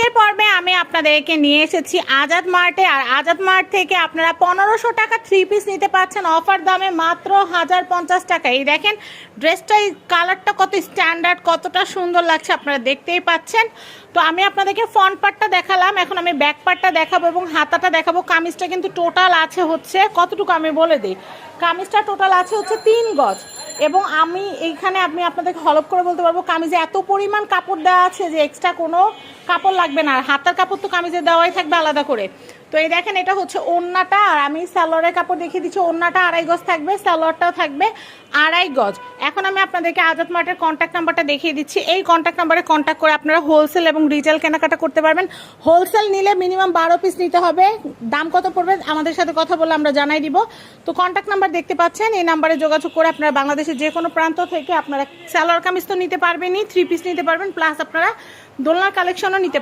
আজকের পর্বে আমি আপনাদেরকে নিয়ে এসেছি আজাদ মার্টে। আর আজাদ মার্ট থেকে আপনারা 1500 টাকা 3 পিস নিতে পাচ্ছেন অফার দামে মাত্র 1050 টাকা। এই দেখেন ড্রেসটা, এই কালারটা কত স্ট্যান্ডার্ড, কতটা সুন্দর লাগছে আপনারা দেখতেই পাচ্ছেন। তো আমি আপনাদেরকে ফ্রন্ট পার্টটা দেখালাম, এখন আমি ব্যাক পার্টটা দেখাবো এবং হাতাটা দেখাবো। কামিজটা কিন্তু টোটাল আছে হচ্ছে কতটুকু আমি বলে দিই, কামিজটা টোটাল আছে হচ্ছে 3 গজ। এবং আমি এইখানে আমি আপনাদেরকে হলপ করে বলতে পারবো কামিজে এত পরিমাণ কাপড় দেওয়া আছে যে এক্সট্রা কোনো কাপড় লাগবে না। আর হাতার কাপড় তো কামিজে দেওয়াই থাকবে আলাদা করে। তো এই দেখেন এটা হচ্ছে ওড়নাটা, আর আমি সালোয়ারের কাপড় দেখিয়ে দিচ্ছি। ওড়নাটা 2.5 গজ থাকবে, সালোয়ারটাও থাকবে 2.5 গজ। এখন আমি আপনাদেরকে আজাদ মার্টের কন্ট্যাক্ট নাম্বারটা দেখিয়ে দিচ্ছি। এই কন্ট্যাক্ট নাম্বারে কন্ট্যাক্ট করে আপনারা হোলসেল এবং রিটেল কেনাকাটা করতে পারবেন। হোলসেল নিলে মিনিমাম 12 পিস নিতে হবে। দাম কত পড়বে আমাদের সাথে কথা বলে আমরা জানাই দিব। তো কন্ট্যাক্ট নাম্বার দেখতে পাচ্ছেন, এই নাম্বারে যোগাযোগ করে আপনারা বাংলাদেশের যে কোনো প্রান্ত থেকে আপনারা সালোয়ার কামিজ তো নিতে পারবেনই, 3 পিস নিতে পারবেন, প্লাস আপনারা দোলনার কালেকশনও নিতে